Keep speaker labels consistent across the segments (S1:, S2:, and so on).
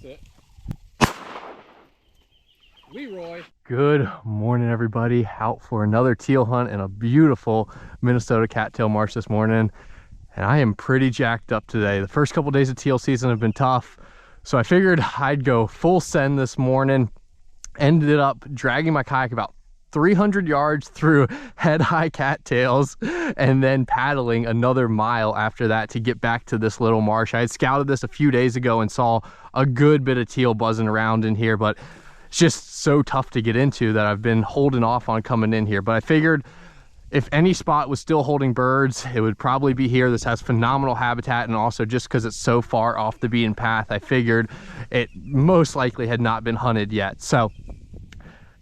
S1: Sit. Leroy.
S2: Good morning, everybody. Out for another teal hunt in a beautiful Minnesota cattail marsh this morning. And I am pretty jacked up today. The first couple days of teal season have been tough. So I figured I'd go full send this morning. Ended up dragging my kayak about 300 yards through head-high cattails and then paddling another mile after that to get back to this little marsh. I had scouted this a few days ago and saw a good bit of teal buzzing around in here, but it's just so tough to get into that I've been holding off on coming in here. But I figured if any spot was still holding birds, it would probably be here. This has phenomenal habitat, and also just because it's so far off the beaten path, I figured it most likely had not been hunted yet. So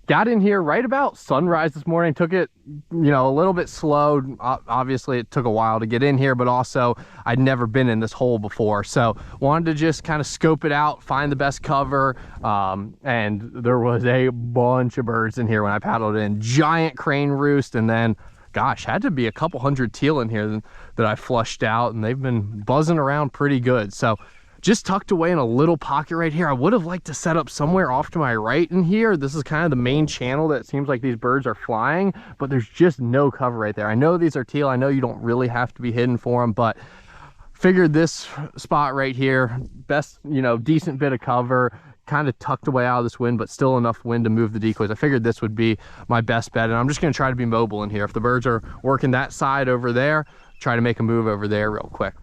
S2: got in here right about sunrise this morning. Took it, you know, a little bit slow. Obviously it took a while to get in here, but also I'd never been in this hole before, so wanted to just kind of scope it out, find the best cover. And there was a bunch of birds in here when I paddled in. Giant crane roost, and then gosh, had to be a couple hundred teal in here that I flushed out, and they've been buzzing around pretty good. So just tucked away in a little pocket right here. I would have liked to set up somewhere off to my right in here. This is kind of the main channel that seems like these birds are flying, but there's just no cover right there. I know these are teal. I know you don't really have to be hidden for them, but figured this spot right here, best, you know, decent bit of cover, kind of tucked away out of this wind, but still enough wind to move the decoys. I figured this would be my best bet, and I'm just going to try to be mobile in here. If the birds are working that side over there, try to make a move over there real quick.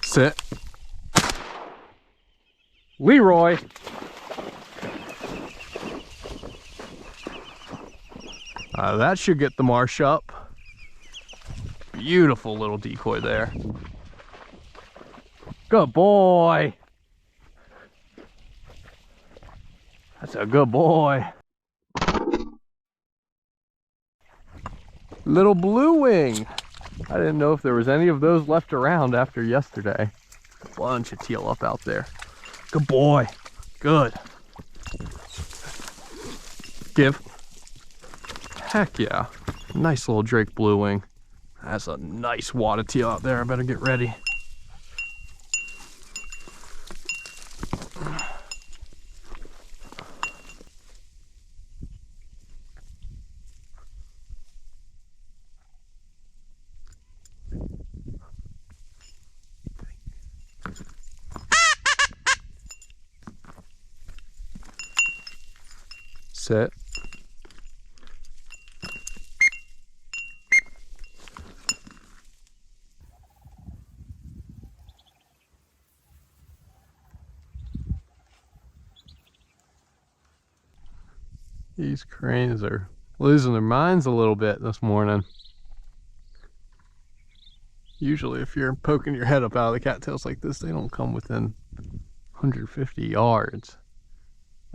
S2: Sit. Leroy. That should get the marsh up. Beautiful little decoy there. Good boy. That's a good boy. Little blue wing. I didn't know if there was any of those left around after yesterday. A bunch of teal up out there. Good boy. Good. Give. Heck yeah. Nice little Drake blue wing. That's a nice wad of teal out there. I better get ready. Sit. These cranes are losing their minds a little bit this morning. Usually if you're poking your head up out of the cattails like this, they don't come within 150 yards.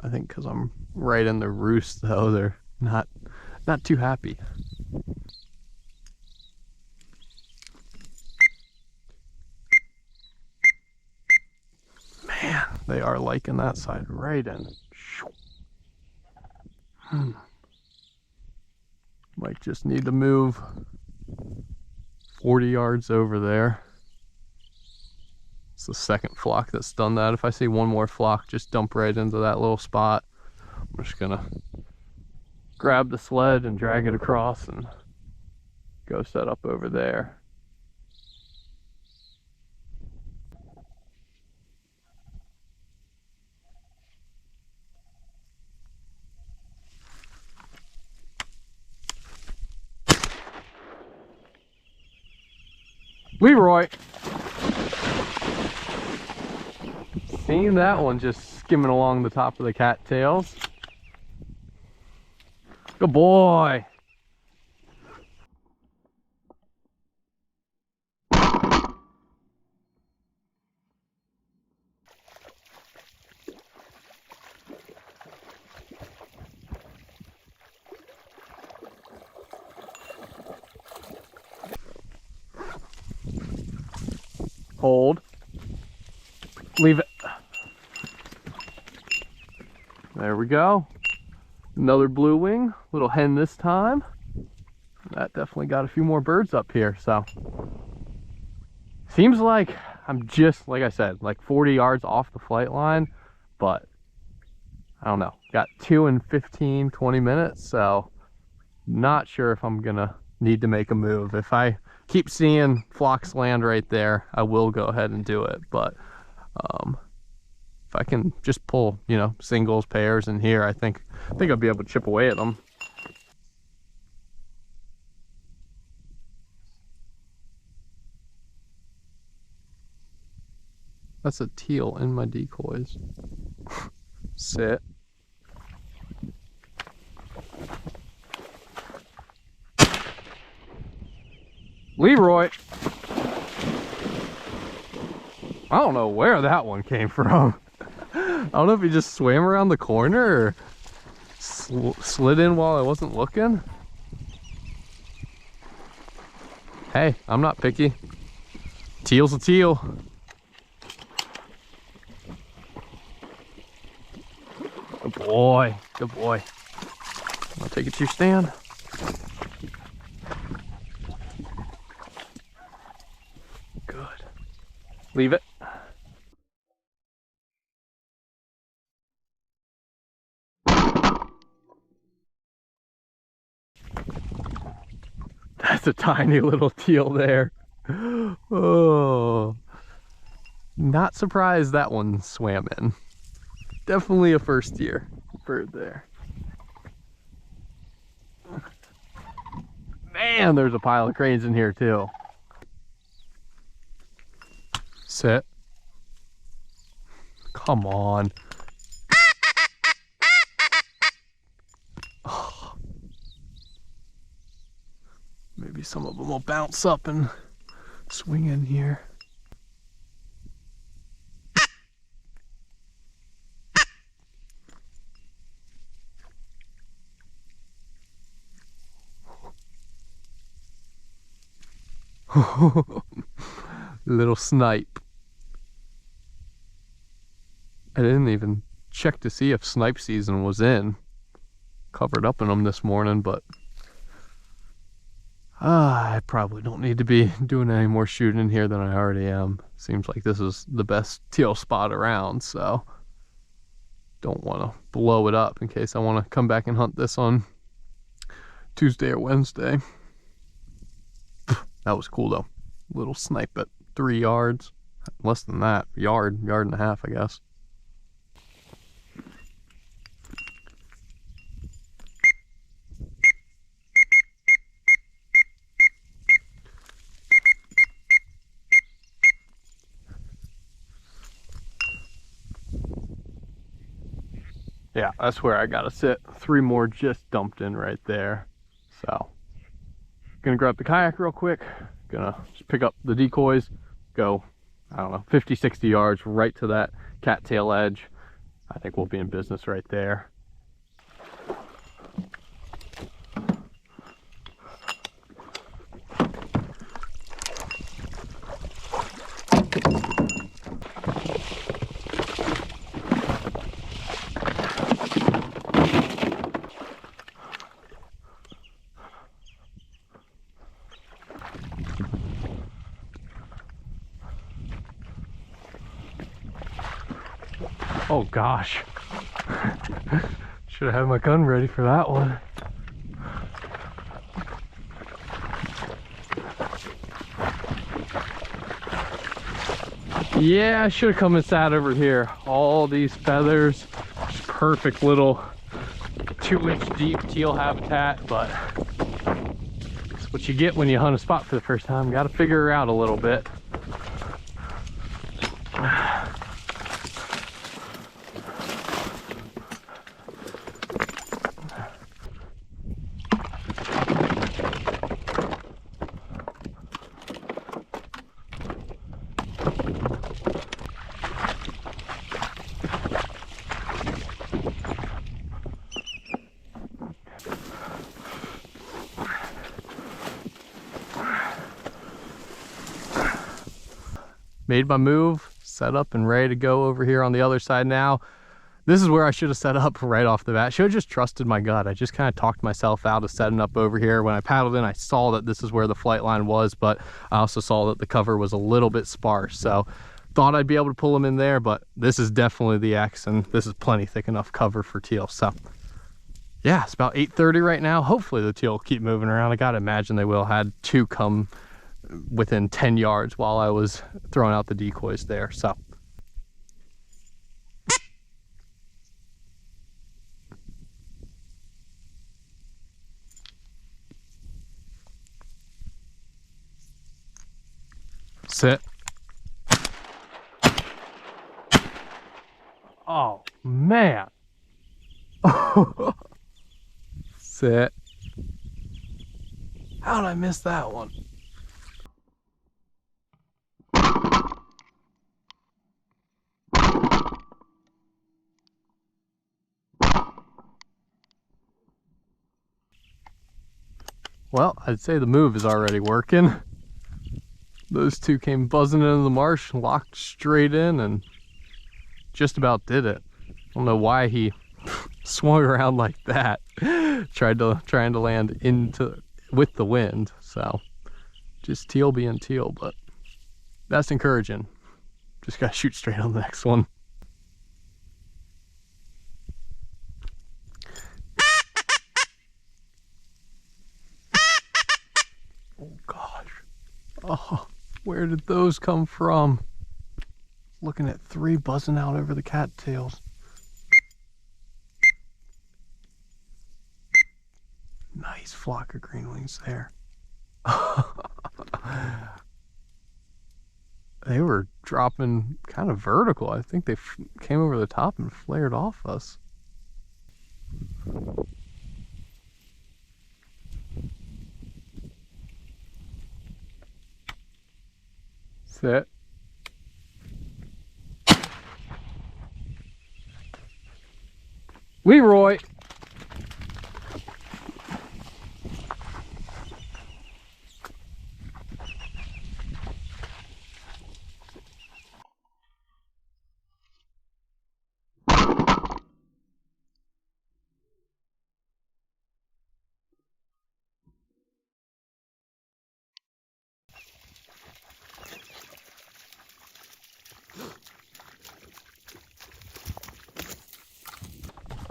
S2: I think because I'm right in the roost, though, they're not too happy. Man, they are liking that side right in. Might just need to move 40 yards over there. It's the second flock that's done that. If I see one more flock just dump right into that little spot, I'm just gonna grab the sled and drag it across and go set up over there. Leroy. Seen that one just skimming along the top of the cattails. Good boy. Hold. Leave it. There we go. Another blue wing, little hen this time. That definitely got a few more birds up here, so. Seems like I'm just, like I said, like 40 yards off the flight line, but I don't know. Got 2 in 15, 20 minutes, so not sure if I'm gonna need to make a move. If I keep seeing flocks land right there, I will go ahead and do it, but if I can just pull, you know, singles, pairs in here, I think I'll be able to chip away at them. That's a teal in my decoys. Sit. Leroy. I don't know where that one came from. I don't know if he just swam around the corner or slid in while I wasn't looking. Hey, I'm not picky. Teal's a teal. Good boy, good boy. I'll take it to your stand. Good. Leave it. That's a tiny little teal there. Oh, not surprised that one swam in. Definitely a first year bird there. Man, there's a pile of cranes in here too. Sit. Come on. Oh. Maybe some of them will bounce up and swing in here. Little snipe. I didn't even check to see if snipe season was in. Covered up in them this morning, but I probably don't need to be doing any more shooting in here than I already am. Seems like this is the best teal spot around, so don't want to blow it up in case I want to come back and hunt this on Tuesday or Wednesday. That was cool though. Little snipe at 3 yards. Less than that. Yard and a half, I guess. Yeah, that's where I gotta sit. 3 more just dumped in right there. So, gonna grab the kayak real quick. Gonna just pick up the decoys, go, I don't know, 50, 60 yards right to that cattail edge. I think we'll be in business right there. Oh gosh. Should have had my gun ready for that one. Yeah, I should have come and sat over here. All these feathers, perfect little 2-inch deep teal habitat, but it's what you get when you hunt a spot for the first time. Got to figure her out a little bit. Made my move, set up and ready to go over here on the other side now. This is where I should have set up right off the bat. Should have just trusted my gut. I just kind of talked myself out of setting up over here. When I paddled in, I saw that this is where the flight line was, but I also saw that the cover was a little bit sparse. So thought I'd be able to pull them in there, but this is definitely the X, and this is plenty thick enough cover for teal. So yeah, it's about 8:30 right now. Hopefully the teal will keep moving around. I gotta imagine they will. Had two come within 10 yards while I was throwing out the decoys there. So sit. Oh man. Sit. How did I miss that one? Well, I'd say the move is already working. Those two came buzzing into the marsh, locked straight in, and just about did it. I don't know why he swung around like that. trying to land with the wind. So just teal being teal, but that's encouraging. Just gotta shoot straight on the next one. Oh gosh. Oh, where did those come from? Looking at three buzzing out over the cattails. Nice flock of green wings there. They were dropping kind of vertical. I think they came over the top and flared off us. Sit. Leroy.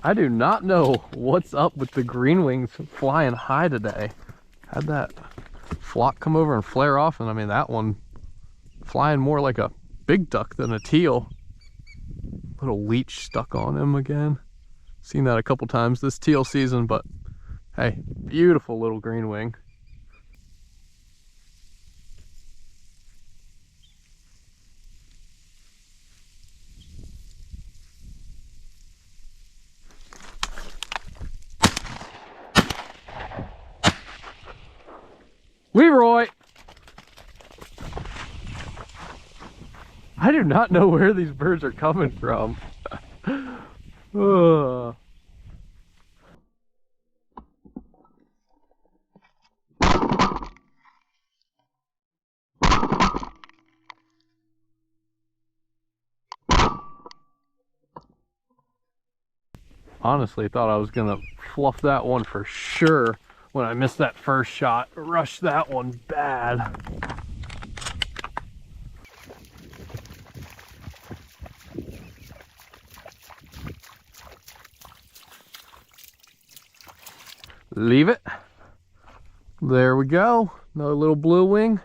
S2: I do not know what's up with the green wings flying high today. Had that flock come over and flare off, and I mean that one flying more like a big duck than a teal. Little leech stuck on him again. Seen that a couple times this teal season, but hey, beautiful little green wing. Leroy! I do not know where these birds are coming from. Honestly, thought I was gonna fluff that one for sure when I missed that first shot. Rushed that one bad. Leave it. There we go. Another little blue wing.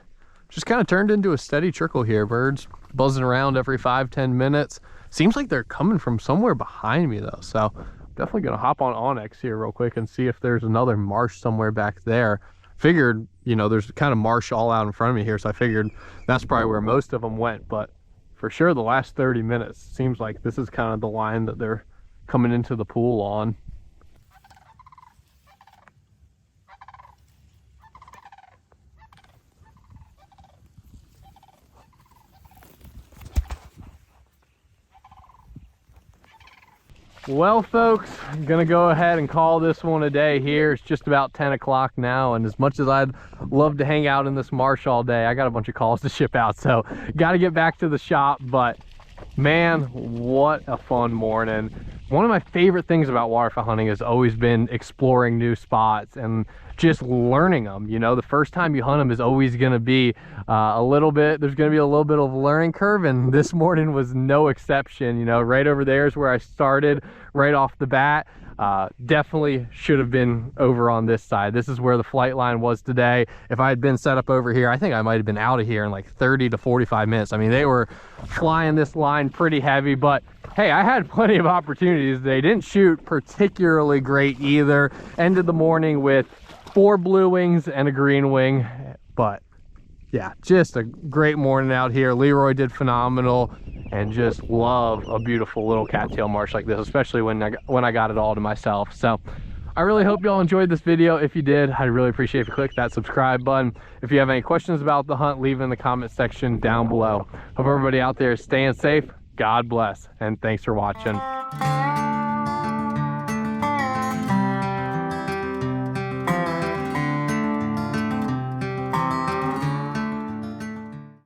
S2: Just kind of turned into a steady trickle here. Birds buzzing around every 5-10 minutes. Seems like they're coming from somewhere behind me though. So definitely gonna hop on Onyx here real quick and see if there's another marsh somewhere back there. Figured, you know, there's kind of marsh all out in front of me here, so I figured that's probably where most of them went. But for sure the last 30 minutes seems like this is kind of the line that they're coming into the pool on. Well folks, I'm gonna go ahead and call this one a day here. It's just about 10 o'clock now, and as much as I'd love to hang out in this marsh all day, I got a bunch of calls to ship out, so got to get back to the shop. But man, what a fun morning. one of my favorite things about waterfowl hunting has always been exploring new spots and just learning them. You know, the first time you hunt them is always going to be there's going to be a little bit of a learning curve, and this morning was no exception. You know, right over there is where I started right off the bat. Definitely should have been over on this side. This is where the flight line was today. If I had been set up over here, I think I might have been out of here in like 30 to 45 minutes. I mean, they were flying this line pretty heavy, but hey, I had plenty of opportunities. They didn't shoot particularly great either. Ended the morning with 4 blue wings and a green wing, but yeah, just a great morning out here. Leroy did phenomenal, and just love a beautiful little cattail marsh like this, especially when I got it all to myself. So I really hope y'all enjoyed this video. If you did, I'd really appreciate if you click that subscribe button. If you have any questions about the hunt, leave it in the comment section down below. Hope everybody out there is staying safe. God bless, and thanks for watching.